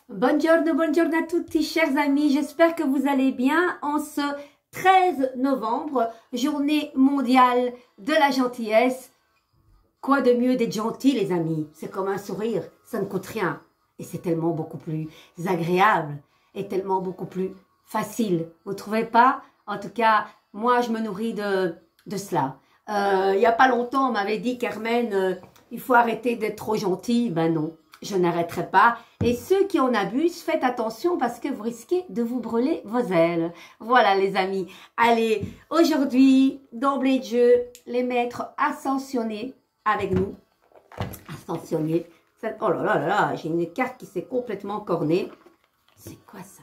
Buongiorno, buongiorno à tutti, chers amis. J'espère que vous allez bien en ce 13 novembre, journée mondiale de la gentillesse. Quoi de mieux d'être gentil, les amis? C'est comme un sourire, ça ne coûte rien. Et c'est tellement beaucoup plus agréable et tellement beaucoup plus facile. Vous ne trouvez pas? En tout cas, moi, je me nourris de cela. Il n'y a pas longtemps, on m'avait dit, Carmen, il faut arrêter d'être trop gentil. Ben non, je n'arrêterai pas. Et ceux qui en abusent, faites attention parce que vous risquez de vous brûler vos ailes. Voilà les amis. Allez, aujourd'hui, d'emblée de jeu, les maîtres ascensionnés avec nous. Ascensionnés. Oh là là là là, j'ai une carte qui s'est complètement cornée. C'est quoi ça?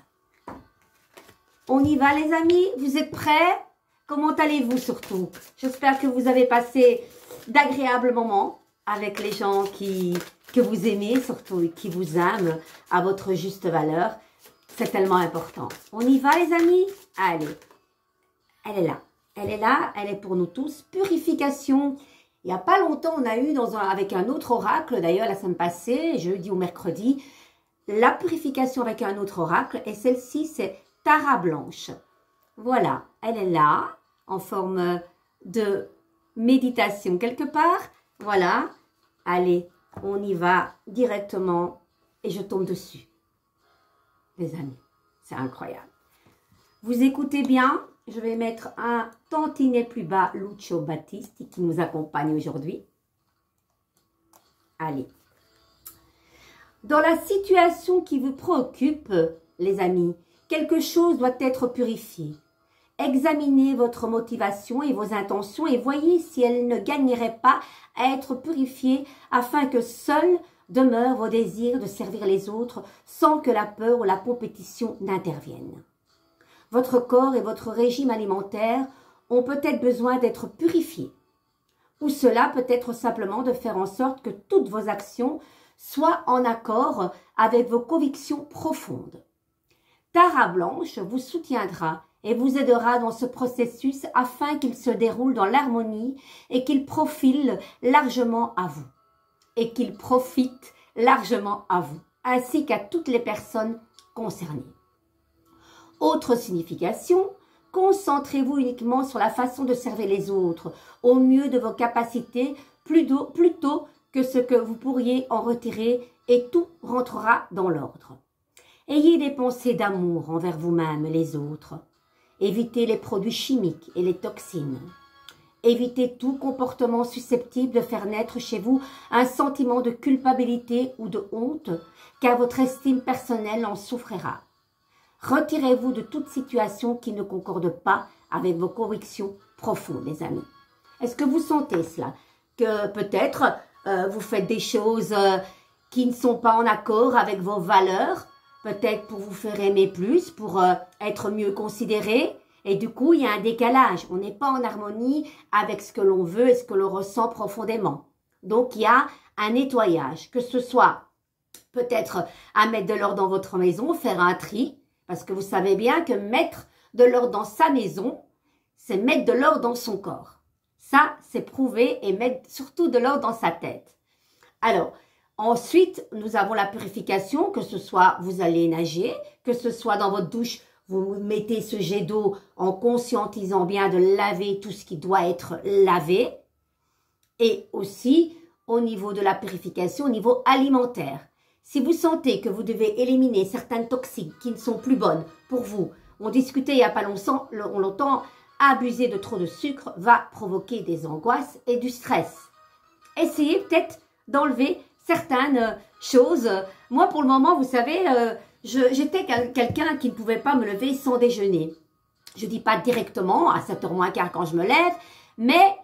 On y va les amis? Vous êtes prêts? Comment allez-vous surtout? J'espère que vous avez passé d'agréables moments avec les gens que vous aimez surtout et qui vous aiment à votre juste valeur. C'est tellement important. On y va les amis? Allez, elle est là. Elle est là, elle est pour nous tous. Purification. Il n'y a pas longtemps, on a eu avec un autre oracle, d'ailleurs la semaine passée, jeudi ou mercredi, la purification avec un autre oracle. Et celle-ci, c'est Tara Blanche. Voilà, elle est là, en forme de méditation quelque part. Voilà, allez, on y va directement et je tombe dessus. Les amis, c'est incroyable. Vous écoutez bien, je vais mettre un tantinet plus bas Lucio Battisti qui nous accompagne aujourd'hui. Allez. Dans la situation qui vous préoccupe, les amis, quelque chose doit être purifié. Examinez votre motivation et vos intentions et voyez si elles ne gagneraient pas à être purifiées afin que seuls demeurent vos désirs de servir les autres sans que la peur ou la compétition n'interviennent. Votre corps et votre régime alimentaire ont peut-être besoin d'être purifiés. Ou cela peut être simplement de faire en sorte que toutes vos actions soient en accord avec vos convictions profondes. Tara Blanche vous soutiendra et vous aidera dans ce processus afin qu'il se déroule dans l'harmonie et qu'il profile largement à vous. Et qu'il profite largement à vous, ainsi qu'à toutes les personnes concernées. Autre signification, concentrez-vous uniquement sur la façon de servir les autres, au mieux de vos capacités, plutôt que ce que vous pourriez en retirer et tout rentrera dans l'ordre. Ayez des pensées d'amour envers vous-même et les autres. Évitez les produits chimiques et les toxines. Évitez tout comportement susceptible de faire naître chez vous un sentiment de culpabilité ou de honte, car votre estime personnelle en souffrira. Retirez-vous de toute situation qui ne concorde pas avec vos convictions profondes, les amis. Est-ce que vous sentez cela? Que peut-être vous faites des choses qui ne sont pas en accord avec vos valeurs, peut-être pour vous faire aimer plus, pour être mieux considéré. Et du coup, il y a un décalage. On n'est pas en harmonie avec ce que l'on veut et ce que l'on ressent profondément. Donc, il y a un nettoyage, que ce soit peut-être à mettre de l'ordre dans votre maison, faire un tri, parce que vous savez bien que mettre de l'ordre dans sa maison, c'est mettre de l'ordre dans son corps. Ça, c'est prouvé et mettre surtout de l'ordre dans sa tête. Alors, ensuite, nous avons la purification, que ce soit vous allez nager, que ce soit dans votre douche, vous mettez ce jet d'eau en conscientisant bien de laver tout ce qui doit être lavé. Et aussi, au niveau de la purification, au niveau alimentaire. Si vous sentez que vous devez éliminer certaines toxines qui ne sont plus bonnes pour vous, on discutait il n'y a pas longtemps, abuser de trop de sucre va provoquer des angoisses et du stress. Essayez peut-être d'enlever certaines choses. Moi, pour le moment, vous savez, j'étais quelqu'un qui ne pouvait pas me lever sans déjeuner. Je ne dis pas directement à 7h moins quart quand je me lève, mais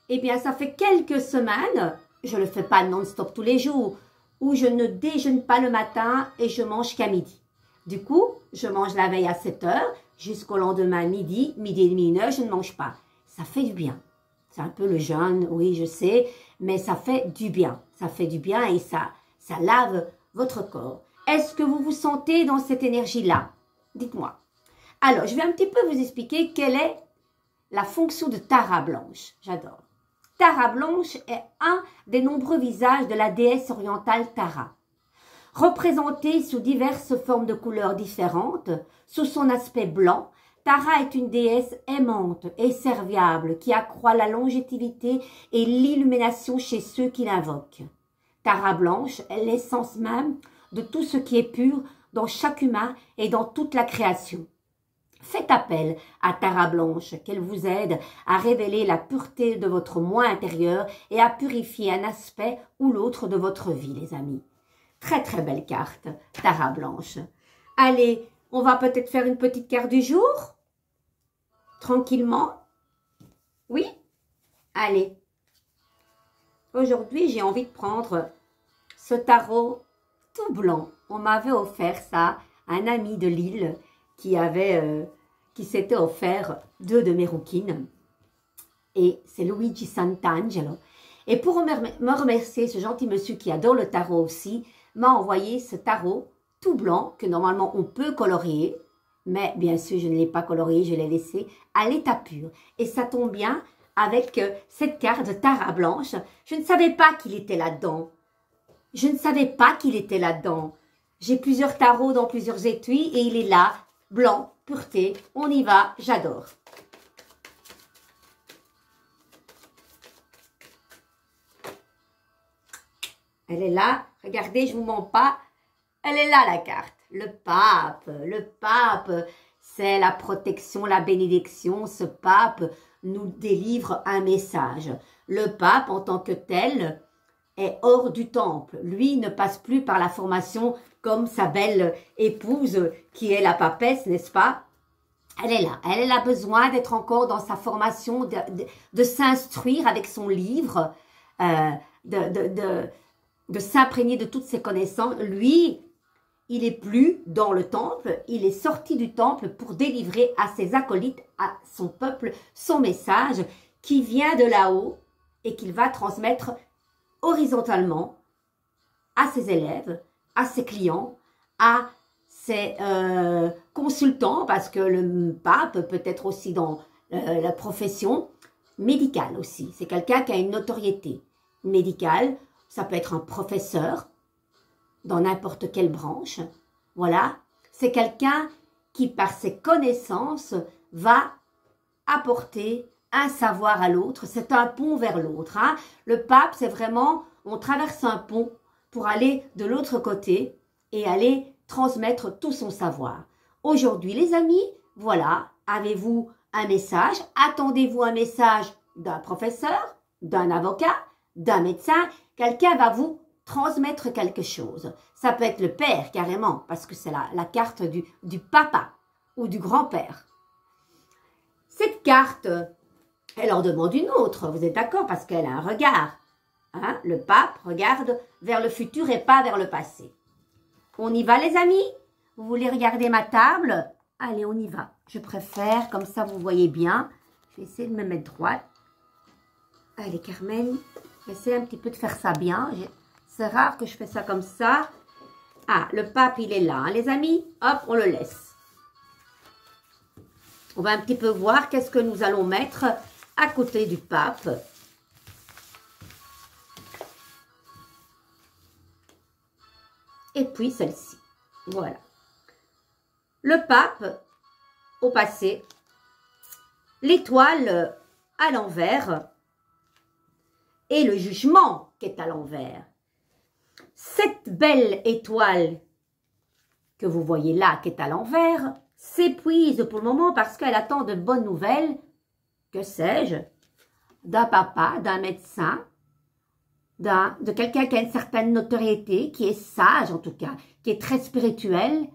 eh bien, ça fait quelques semaines, je ne le fais pas non-stop tous les jours, où je ne déjeune pas le matin et je mange qu'à midi. Du coup, je mange la veille à 7h, jusqu'au lendemain midi et demi, 1h, je ne mange pas. Ça fait du bien. C'est un peu le jeûne, oui, je sais, mais ça fait du bien. Ça fait du bien et ça lave votre corps. Est-ce que vous vous sentez dans cette énergie-là? Dites-moi. Alors, je vais un petit peu vous expliquer quelle est la fonction de Tara Blanche. J'adore. Tara Blanche est un des nombreux visages de la déesse orientale Tara. Représentée sous diverses formes de couleurs différentes, sous son aspect blanc, Tara est une déesse aimante et serviable qui accroît la longévité et l'illumination chez ceux qui l'invoquent. Tara blanche est l'essence même de tout ce qui est pur dans chaque humain et dans toute la création. Faites appel à Tara blanche, qu'elle vous aide à révéler la pureté de votre moi intérieur et à purifier un aspect ou l'autre de votre vie, les amis. Très très belle carte, Tara blanche. Allez, on va peut-être faire une petite carte du jour? Tranquillement? Oui? Allez. Aujourd'hui, j'ai envie de prendre ce tarot tout blanc. On m'avait offert ça, un ami de Lille qui s'était offert 2 de mes rouquines. Et c'est Luigi Sant'Angelo. Et pour me remercier, ce gentil monsieur qui adore le tarot aussi, m'a envoyé ce tarot tout blanc que normalement on peut colorier. Mais bien sûr, je ne l'ai pas colorié, je l'ai laissé à l'état pur. Et ça tombe bien avec cette carte de Tara blanche. Je ne savais pas qu'il était là-dedans. Je ne savais pas qu'il était là-dedans. J'ai plusieurs tarots dans plusieurs étuis et il est là, blanc, pureté. On y va, j'adore. Elle est là, regardez, je ne vous mens pas. Elle est là la carte. Le pape, c'est la protection, la bénédiction. Ce pape nous délivre un message. Le pape en tant que tel est hors du temple. Lui ne passe plus par la formation comme sa belle épouse qui est la papesse, n'est-ce pas? Elle est là. Elle a besoin d'être encore dans sa formation, de s'instruire avec son livre, de s'imprégner de toutes ses connaissances. Lui, il est plus dans le temple, il est sorti du temple pour délivrer à ses acolytes, à son peuple, son message qui vient de là-haut et qu'il va transmettre horizontalement à ses élèves, à ses clients, à ses consultants, parce que le pape peut être aussi dans la profession médicale aussi. C'est quelqu'un qui a une notoriété médicale, ça peut être un professeur, dans n'importe quelle branche, voilà, c'est quelqu'un qui, par ses connaissances, va apporter un savoir à l'autre, c'est un pont vers l'autre. Hein. Le pape, c'est vraiment, on traverse un pont pour aller de l'autre côté et aller transmettre tout son savoir. Aujourd'hui, les amis, voilà, avez-vous un message? Attendez-vous un message d'un professeur, d'un avocat, d'un médecin? Quelqu'un va vous transmettre quelque chose. Ça peut être le père carrément, parce que c'est la carte du papa ou du grand-père. Cette carte, elle en demande une autre, vous êtes d'accord, parce qu'elle a un regard. Hein? Le pape regarde vers le futur et pas vers le passé. On y va les amis? Vous voulez regarder ma table? Allez, on y va. Je préfère, comme ça vous voyez bien. Je vais essayer de me mettre droite. Allez Carmen, j'essaie un petit peu de faire ça bien. C'est rare que je fais ça comme ça. Ah, le pape, il est là, hein, les amis. Hop, on le laisse. On va un petit peu voir qu'est-ce que nous allons mettre à côté du pape. Et puis celle-ci. Voilà. Le pape, au passé, l'étoile à l'envers et le jugement qui est à l'envers. Cette belle étoile que vous voyez là, qui est à l'envers, s'épuise pour le moment parce qu'elle attend de bonnes nouvelles, que sais-je, d'un papa, d'un médecin, de quelqu'un qui a une certaine notoriété, qui est sage en tout cas, qui est très spirituel.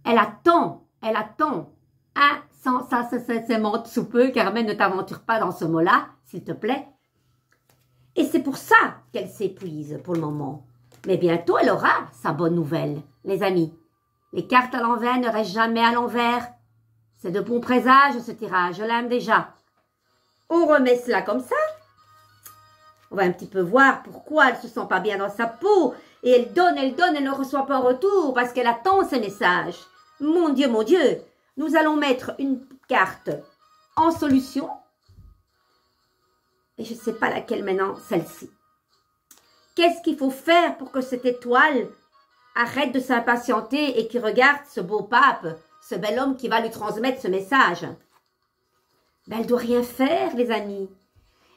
Elle attend. Ah, ça c'est monte sous peu, Carmen, ne t'aventure pas dans ce mot-là, s'il te plaît. Et c'est pour ça qu'elle s'épuise pour le moment. Mais bientôt, elle aura sa bonne nouvelle, les amis. Les cartes à l'envers ne restent jamais à l'envers. C'est de bons présages, ce tirage. Je l'aime déjà. On remet cela comme ça. On va un petit peu voir pourquoi elle ne se sent pas bien dans sa peau. Et elle donne, elle ne reçoit pas en retour parce qu'elle attend ce message. Mon Dieu, nous allons mettre une carte en solution. Et je ne sais pas laquelle maintenant, celle-ci. Qu'est-ce qu'il faut faire pour que cette étoile arrête de s'impatienter et qui regarde ce beau pape, ce bel homme qui va lui transmettre ce message. Ben, elle ne doit rien faire, les amis.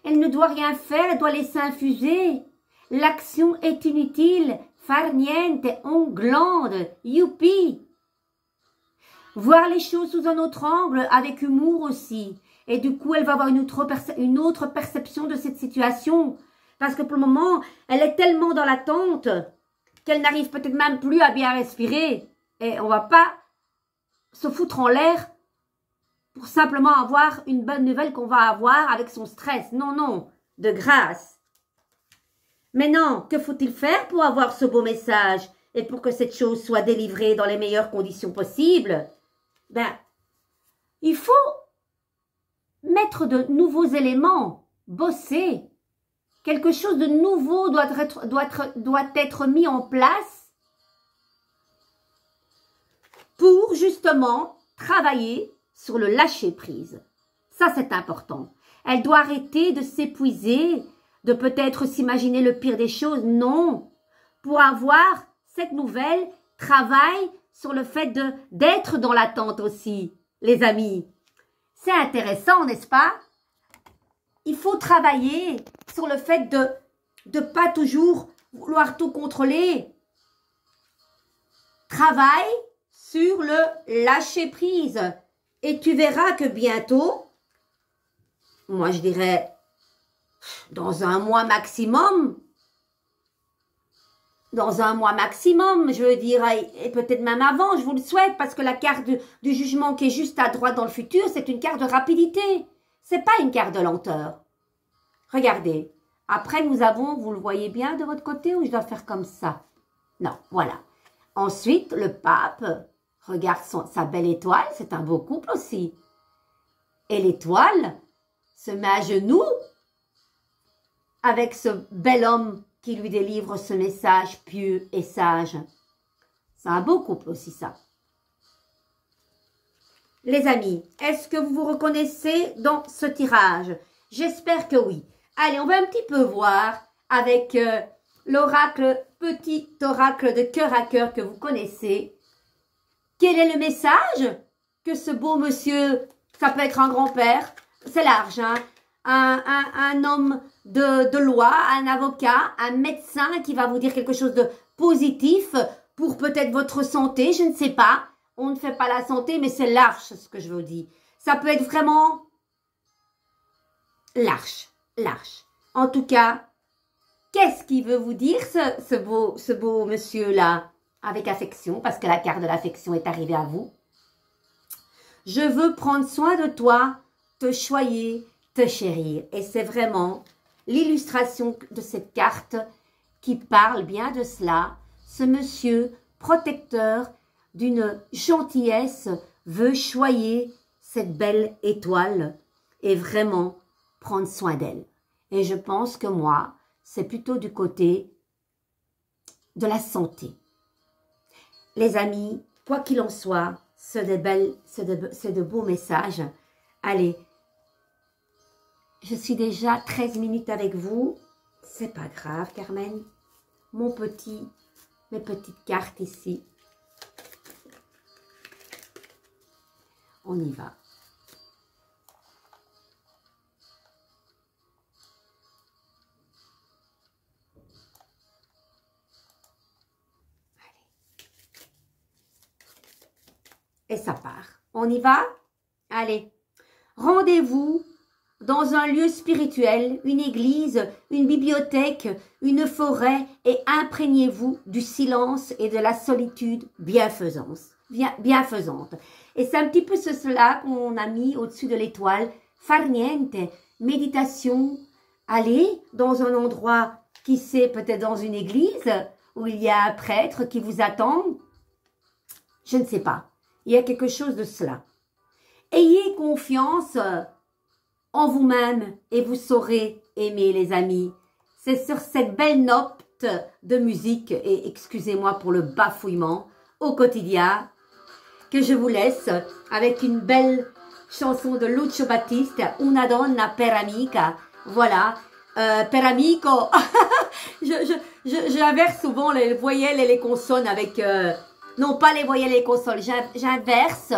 Elle ne doit rien faire, elle doit laisser infuser. L'action est inutile. Far niente, on glande. Youpi! Voir les choses sous un autre angle, avec humour aussi. Et du coup, elle va avoir une autre perception de cette situation. Parce que pour le moment, elle est tellement dans l'attente qu'elle n'arrive peut-être même plus à bien respirer. Et on ne va pas se foutre en l'air pour simplement avoir une bonne nouvelle qu'on va avoir avec son stress. Non, non, de grâce. Maintenant, que faut-il faire pour avoir ce beau message et pour que cette chose soit délivrée dans les meilleures conditions possibles? Ben, il faut mettre de nouveaux éléments, bosser. Quelque chose de nouveau doit être mis en place pour justement travailler sur le lâcher-prise. Ça, c'est important. Elle doit arrêter de s'épuiser, de peut-être s'imaginer le pire des choses. Non. Pour avoir cette nouvelle, travaille sur le fait d'être dans l'attente aussi, les amis. C'est intéressant, n'est-ce pas? Il faut travailler sur le fait de pas toujours vouloir tout contrôler. Travaille sur le lâcher-prise. Et tu verras que bientôt, moi je dirais dans un mois maximum, je veux dire, et peut-être même avant, je vous le souhaite, parce que la carte du jugement qui est juste à droite dans le futur, c'est une carte de rapidité. C'est pas une carte de lenteur. Regardez. Après, nous avons, vous le voyez bien de votre côté ou je dois faire comme ça? Non, voilà. Ensuite, le pape regarde sa belle étoile. C'est un beau couple aussi. Et l'étoile se met à genoux avec ce bel homme qui lui délivre ce message pieux et sage. C'est un beau couple aussi, ça. Les amis, est-ce que vous vous reconnaissez dans ce tirage? J'espère que oui. Allez, on va un petit peu voir avec l'oracle, petit oracle de cœur à cœur que vous connaissez. Quel est le message que ce beau monsieur, ça peut être un grand-père, c'est large, hein, un homme de loi, un avocat, un médecin qui va vous dire quelque chose de positif pour peut-être votre santé, je ne sais pas. On ne fait pas la santé, mais c'est large ce que je vous dis. Ça peut être vraiment large. En tout cas, qu'est-ce qu'il veut vous dire ce beau monsieur-là? Avec affection, parce que la carte de l'affection est arrivée à vous. Je veux prendre soin de toi, te choyer, te chérir. Et c'est vraiment l'illustration de cette carte qui parle bien de cela. Ce monsieur protecteur d'une gentillesse veut choyer cette belle étoile et vraiment prendre soin d'elle. Et je pense que moi, c'est plutôt du côté de la santé. Les amis, quoi qu'il en soit, c'est de beaux messages. Allez, je suis déjà 13 minutes avec vous. C'est pas grave, Carmen. Mes petites cartes ici. On y va. Et ça part. On y va? Allez. Rendez-vous dans un lieu spirituel, une église, une bibliothèque, une forêt et imprégnez-vous du silence et de la solitude bienfaisante. Et c'est un petit peu cela qu'on a mis au-dessus de l'étoile. Far niente, méditation. Allez dans un endroit, qui sait, peut-être dans une église, où il y a un prêtre qui vous attend. Je ne sais pas. Il y a quelque chose de cela. Ayez confiance en vous-même et vous saurez aimer, les amis. C'est sur cette belle note de musique, et excusez-moi pour le bafouillement, au quotidien, que je vous laisse avec une belle chanson de Lucio Battisti, Una donna per amica. Voilà, per amico. J'inverse souvent les voyelles et les consonnes avec... non, pas les voyelles et les consonnes. J'inverse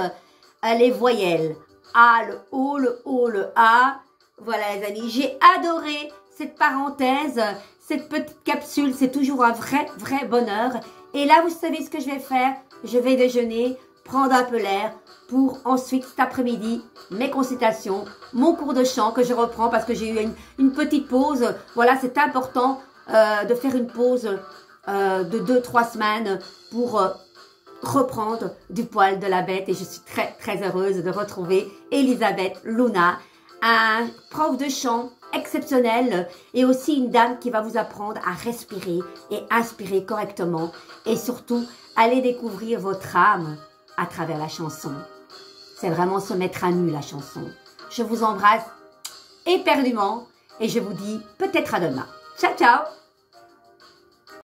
les voyelles. A, le O, le A. Voilà les amis, j'ai adoré cette parenthèse, cette petite capsule. C'est toujours un vrai bonheur. Et là, vous savez ce que je vais faire? Je vais déjeuner, prendre un peu l'air pour ensuite cet après-midi, mes consultations, mon cours de chant que je reprends parce que j'ai eu une petite pause. Voilà, c'est important de faire une pause de 2-3 semaines pour reprendre du poil de la bête. Et je suis très heureuse de retrouver Elisabeth Luna, un prof de chant exceptionnel et aussi une dame qui va vous apprendre à respirer et inspirer correctement et surtout aller découvrir votre âme à travers la chanson. C'est vraiment se mettre à nu la chanson. Je vous embrasse éperdument et je vous dis peut-être à demain. Ciao, ciao!